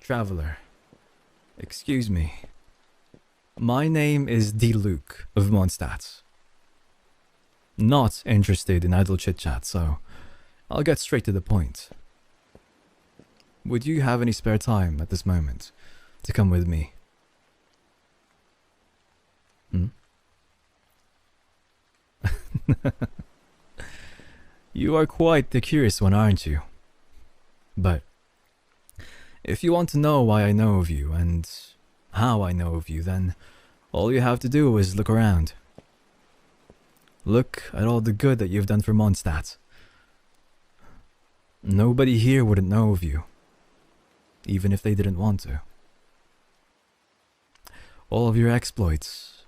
Traveler, excuse me. My name is Dилюк of Mondstadt. Not interested in idle chit-chat, so I'll get straight to the point. Would you have any spare time at this moment to come with me? You are quite the curious one, aren't you? But if you want to know why I know of you and how I know of you, then all you have to do is look around. Look at all the good that you've done for Mondstadt. Nobody here wouldn't know of you, even if they didn't want to. All of your exploits,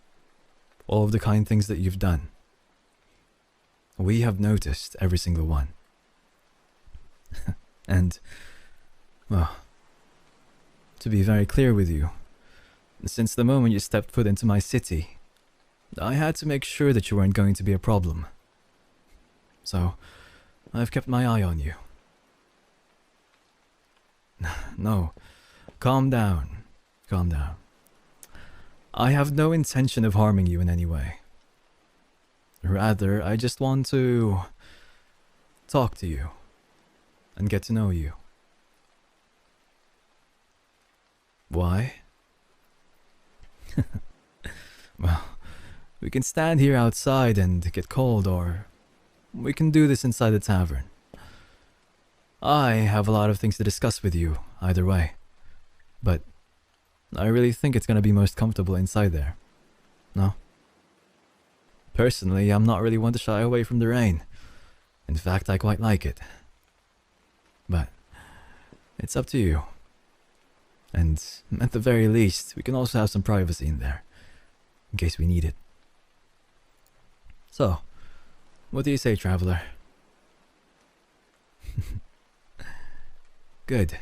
all of the kind things that you've done, we have noticed every single one. And, well, to be very clear with you, since the moment you stepped foot into my city, I had to make sure that you weren't going to be a problem. So, I've kept my eye on you. No, calm down, calm down. I have no intention of harming you in any way. Rather, I just want to talk to you and get to know you. Why? Well, we can stand here outside and get cold, or we can do this inside the tavern. I have a lot of things to discuss with you, either way. But I really think it's gonna be most comfortable inside there. No? Personally, I'm not really one to shy away from the rain. In fact, I quite like it. But it's up to you. And at the very least, we can also have some privacy in there, in case we need it. So, what do you say, traveler? Good.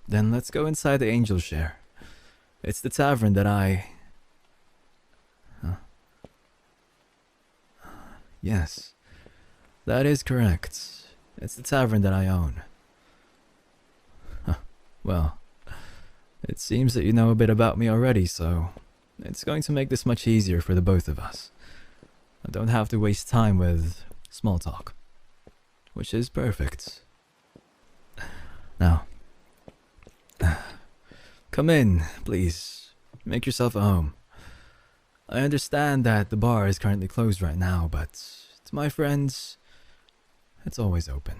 Then let's go inside the Angel Share. It's the tavern that I... Yes, that is correct. It's the tavern that I own. Well, it seems that you know a bit about me already, so it's going to make this much easier for the both of us. I don't have to waste time with small talk, which is perfect. Now, come in, please. Make yourself at home. I understand that the bar is currently closed right now, but to my friends, it's always open.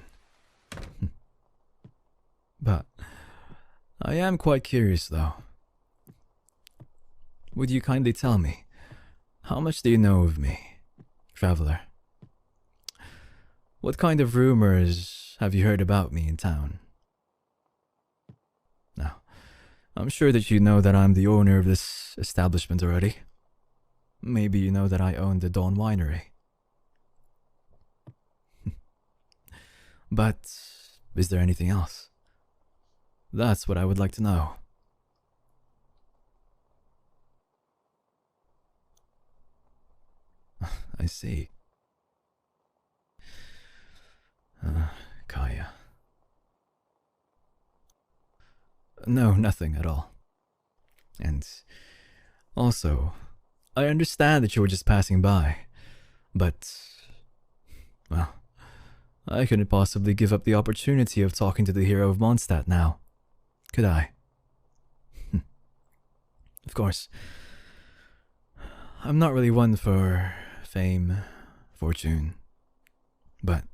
But I am quite curious, though. Would you kindly tell me, how much do you know of me, traveler? What kind of rumors have you heard about me in town? Now, I'm sure that you know that I'm the owner of this establishment already. Maybe you know that I own the Dawn Winery. But is there anything else? That's what I would like to know. I see. Kaya. No, nothing at all. And also, I understand that you were just passing by, but, well, I couldn't possibly give up the opportunity of talking to the hero of Mondstadt now, could I? Of course, I'm not really one for fame, fortune, but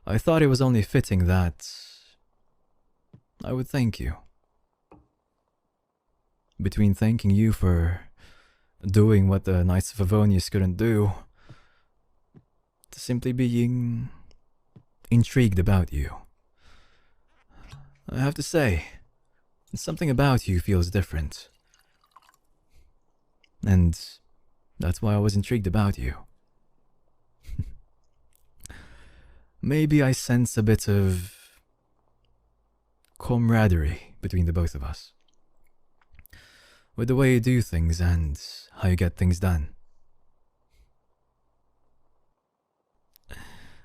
I thought it was only fitting that I would thank you. Between thanking you for doing what the Knights of Favonius couldn't do, to simply being intrigued about you. I have to say, something about you feels different. And that's why I was intrigued about you. Maybe I sense a bit of camaraderie between the both of us. With the way you do things and how you get things done.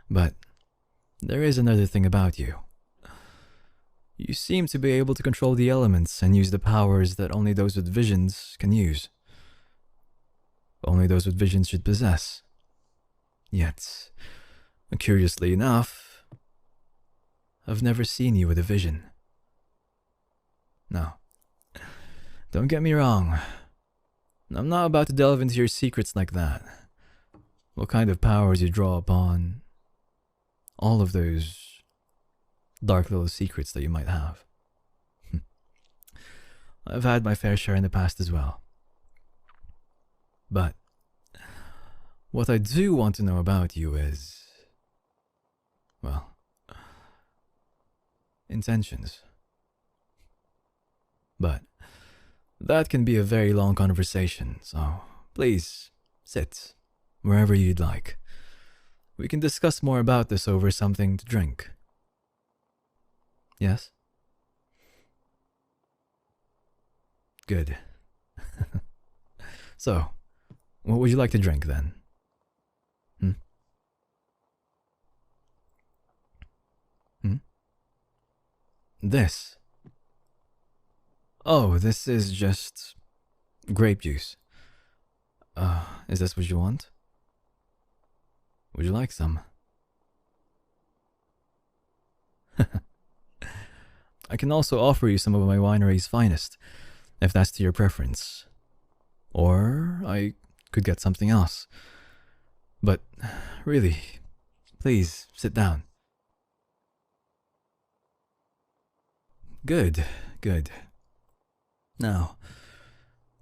But there is another thing about you. You seem to be able to control the elements and use the powers that only those with visions can use. Only those with visions should possess. Yet, curiously enough, I've never seen you with a vision. No, don't get me wrong. I'm not about to delve into your secrets like that. What kind of powers you draw upon. All of those dark little secrets that you might have. I've had my fair share in the past as well. But what I do want to know about you is, well, intentions. But that can be a very long conversation, so please sit wherever you'd like. We can discuss more about this over something to drink. Yes? Good. So, what would you like to drink then? This? Oh, this is just grape juice. Is this what you want? Would you like some? I can also offer you some of my winery's finest, if that's to your preference. Or I could get something else. But really, please sit down. Good, good. Now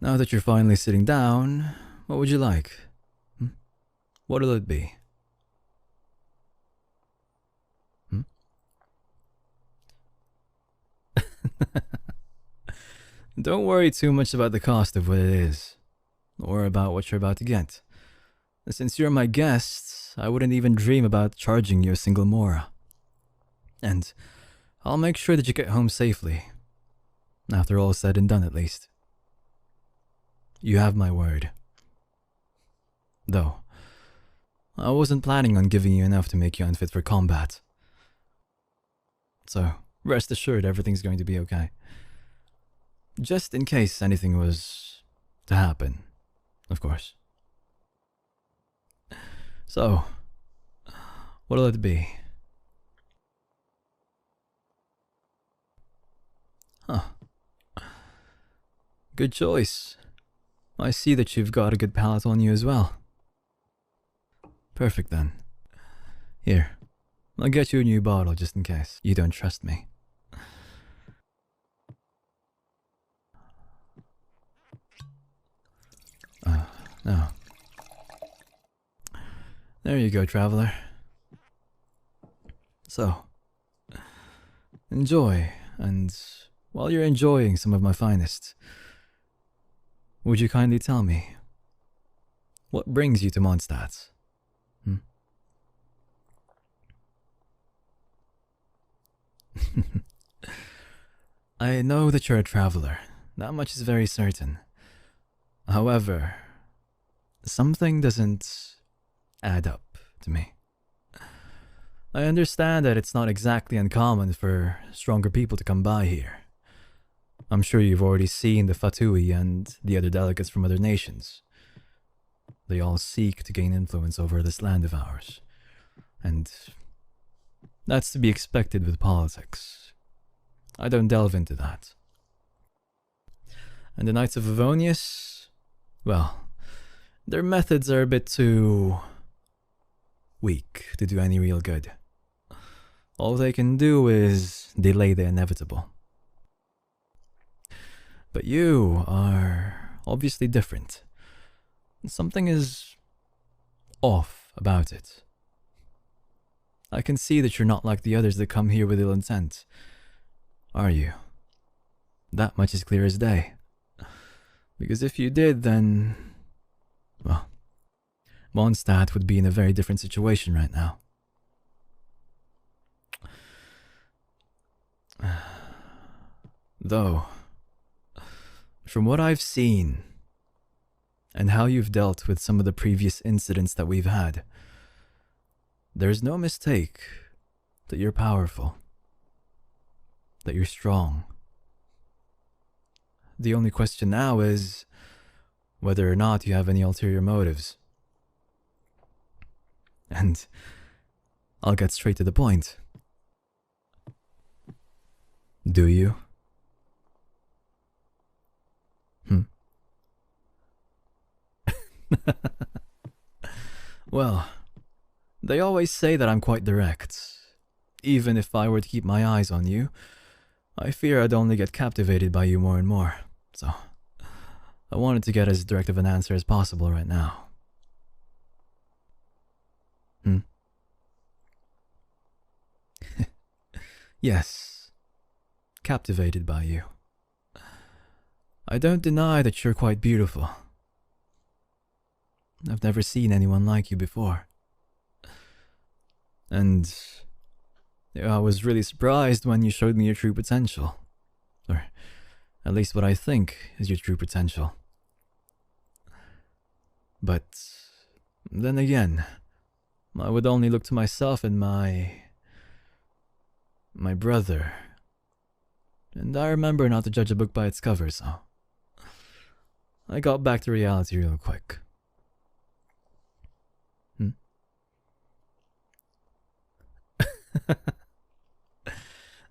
that you're finally sitting down, what would you like? What'll it be? Don't worry too much about the cost of what it is, or about what you're about to get. Since you're my guest, I wouldn't even dream about charging you a single mora. And I'll make sure that you get home safely. After all is said and done, at least. You have my word. Though, I wasn't planning on giving you enough to make you unfit for combat. So, rest assured everything's going to be okay. Just in case anything was to happen, of course. So, what'll it be? Huh. Good choice. I see that you've got a good palate on you as well. Perfect then. Here, I'll get you a new bottle just in case you don't trust me. No. There you go, traveler. So, enjoy, and while you're enjoying some of my finest, would you kindly tell me, what brings you to Mondstadt? I know that you're a traveler, that much is very certain. However, something doesn't add up to me. I understand that it's not exactly uncommon for stronger people to come by here. I'm sure you've already seen the Fatui and the other delegates from other nations. They all seek to gain influence over this land of ours. And that's to be expected with politics. I don't delve into that. And the Knights of Avonius, well, their methods are a bit too weak to do any real good. All they can do is delay the inevitable. But you are obviously different. Something is off about it. I can see that you're not like the others that come here with ill intent. Are you? That much is clear as day. Because if you did, then, well, Mondstadt would be in a very different situation right now. Though, from what I've seen, and how you've dealt with some of the previous incidents that we've had, there's no mistake that you're powerful. that you're strong. The only question now is whether or not you have any ulterior motives. And I'll get straight to the point. Do you? Well, they always say that I'm quite direct. Even if I were to keep my eyes on you, I fear I'd only get captivated by you more and more. So, I wanted to get as direct of an answer as possible right now. Yes, captivated by you. I don't deny that you're quite beautiful. I've never seen anyone like you before. And I was really surprised when you showed me your true potential. Or at least what I think is your true potential. But then again, I would only look to myself and my brother. And I remember not to judge a book by its cover, so I got back to reality real quick.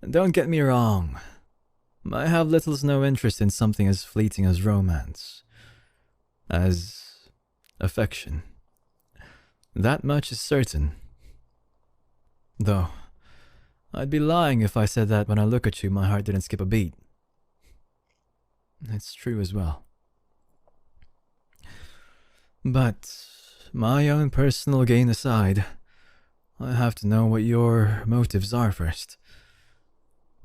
Don't get me wrong. I have little to no interest in something as fleeting as romance, as affection. That much is certain. Though, I'd be lying if I said that when I look at you, my heart didn't skip a beat. It's true as well. But, my own personal gain aside, I have to know what your motives are first.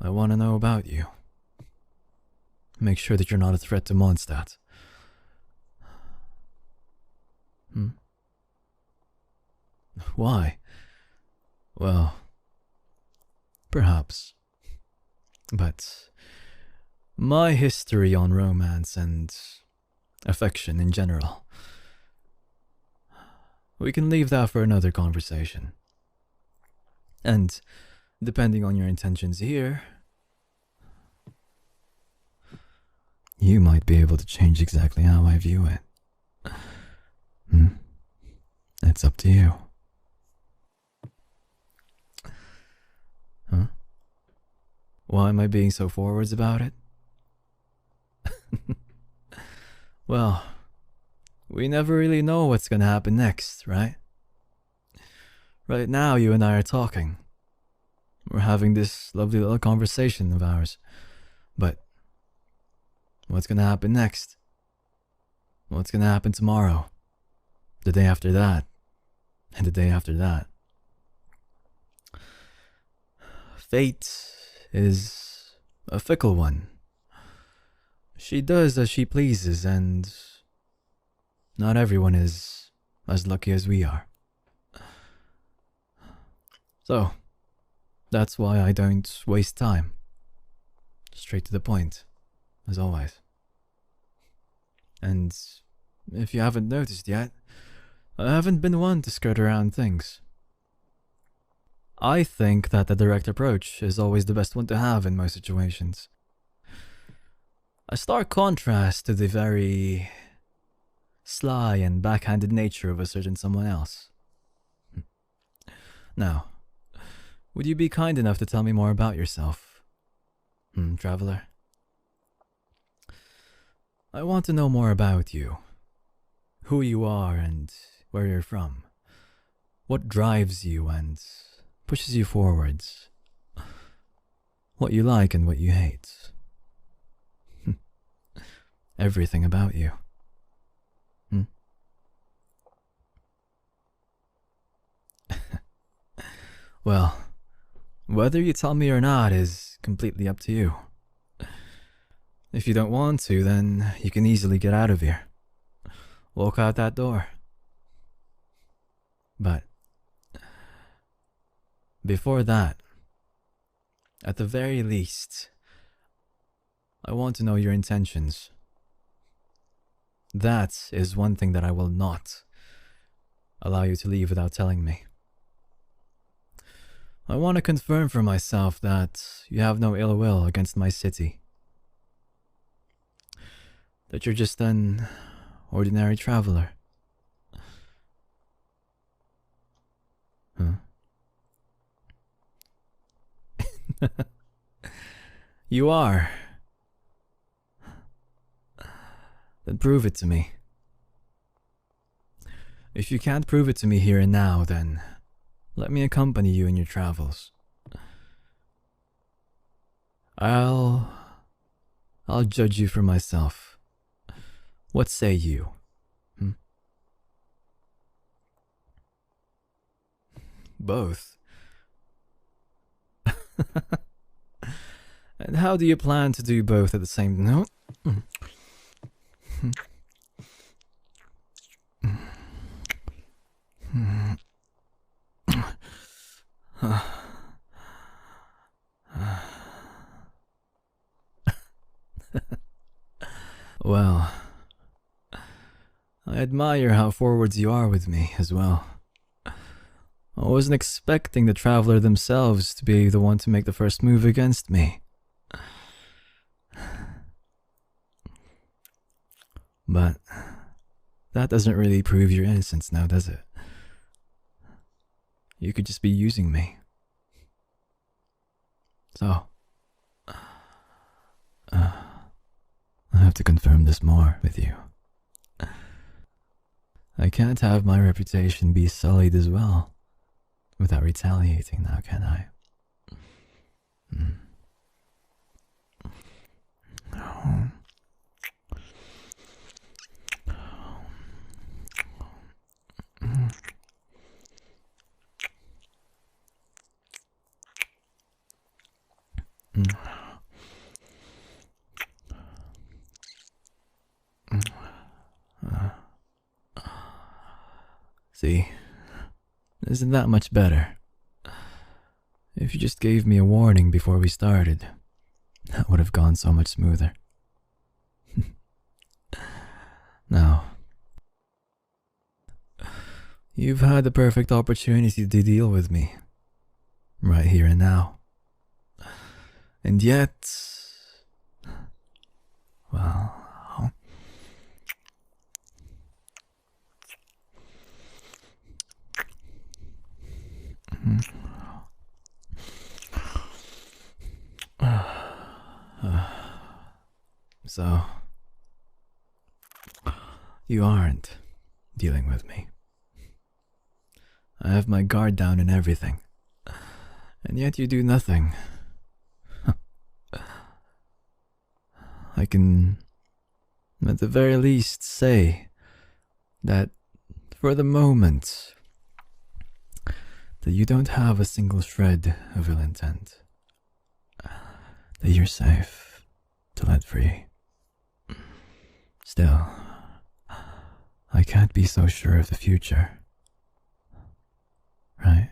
I want to know about you. Make sure that you're not a threat to Mondstadt. Why? Well, perhaps. But my history on romance and affection in general, we can leave that for another conversation. And depending on your intentions here, you might be able to change exactly how I view it. It's up to you. Huh? Why am I being so forwards about it? Well, we never really know what's gonna happen next, right? Right now, you and I are talking. We're having this lovely little conversation of ours. But what's gonna happen next? What's gonna happen tomorrow? The day after that? And the day after that? Fate is a fickle one. She does as she pleases, and not everyone is as lucky as we are. So, that's why I don't waste time. Straight to the point, as always. And if you haven't noticed yet, I haven't been one to skirt around things. I think that the direct approach is always the best one to have in most situations. A stark contrast to the very sly and backhanded nature of a certain someone else. Now, would you be kind enough to tell me more about yourself, traveler? I want to know more about you. Who you are and where you're from. What drives you and pushes you forwards. What you like and what you hate. Everything about you. Well, whether you tell me or not is completely up to you. If you don't want to, then you can easily get out of here. Walk out that door. But before that, at the very least, I want to know your intentions. That is one thing that I will not allow you to leave without telling me. I want to confirm for myself that you have no ill will against my city. That you're just an ordinary traveler. Huh? You are. Then prove it to me. If you can't prove it to me here and now, then let me accompany you in your travels. I'll judge you for myself. What say you? Both. And how do you plan to do both at the same time? Well, I admire how forward you are with me as well. I wasn't expecting the traveler themselves to be the one to make the first move against me. But that doesn't really prove your innocence now, does it? You could just be using me. So, I have to confirm this more with you. I can't have my reputation be sullied as well, without retaliating now, can I? See, isn't that much better? If you just gave me a warning before we started, that would have gone so much smoother. Now, you've had the perfect opportunity to deal with me, right here and now. And yet, well, so, you aren't dealing with me. I have my guard down and everything, and yet you do nothing. I can, at the very least, say that for the moment, that you don't have a single shred of ill intent, that you're safe to let free. Still, I can't be so sure of the future, right?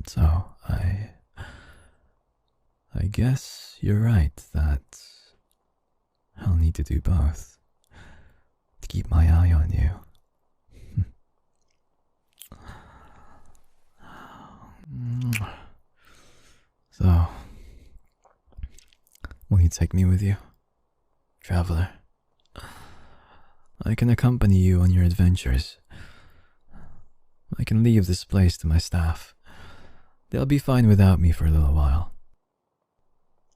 So I guess you're right that I'll need to do both to keep my eye on you. So, will you take me with you, traveler? I can accompany you on your adventures. I can leave this place to my staff. They'll be fine without me for a little while.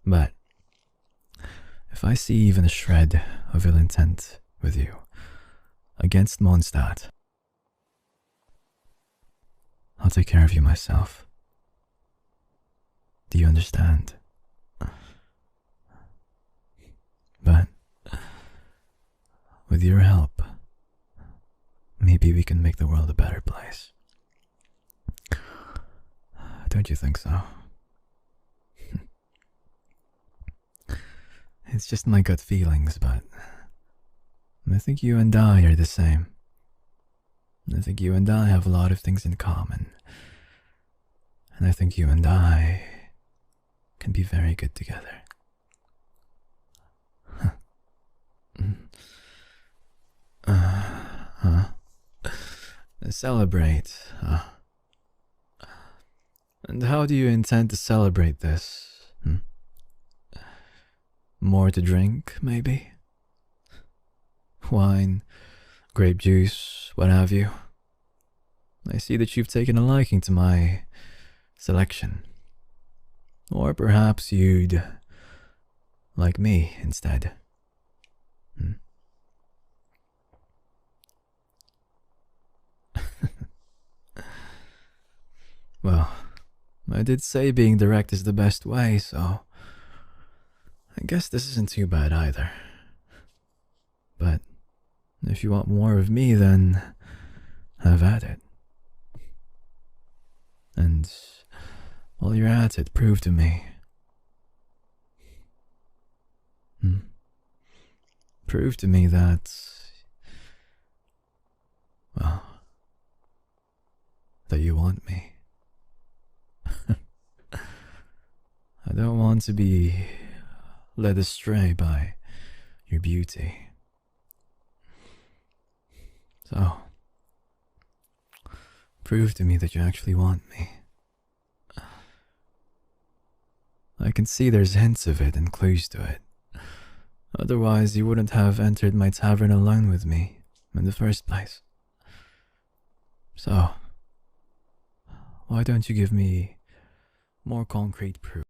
But if I see even a shred of ill intent with you against Mondstadt, I'll take care of you myself. Do you understand? But with your help, maybe we can make the world a better place. Don't you think so? It's just my gut feelings, but I think you and I are the same. I think you and I have a lot of things in common. And I think you and I can be very good together. Celebrate. And how do you intend to celebrate this? More to drink, maybe? Wine, grape juice, what have you? I see that you've taken a liking to my selection. Or perhaps you'd like me instead. Well, I did say being direct is the best way, so I guess this isn't too bad either. But if you want more of me, then have at it. And while you're at it, prove to me. Prove to me that, well, that you want me. I don't want to be led astray by your beauty. So, prove to me that you actually want me. I can see there's hints of it and clues to it. Otherwise, you wouldn't have entered my tavern alone with me in the first place. So, why don't you give me more concrete proof?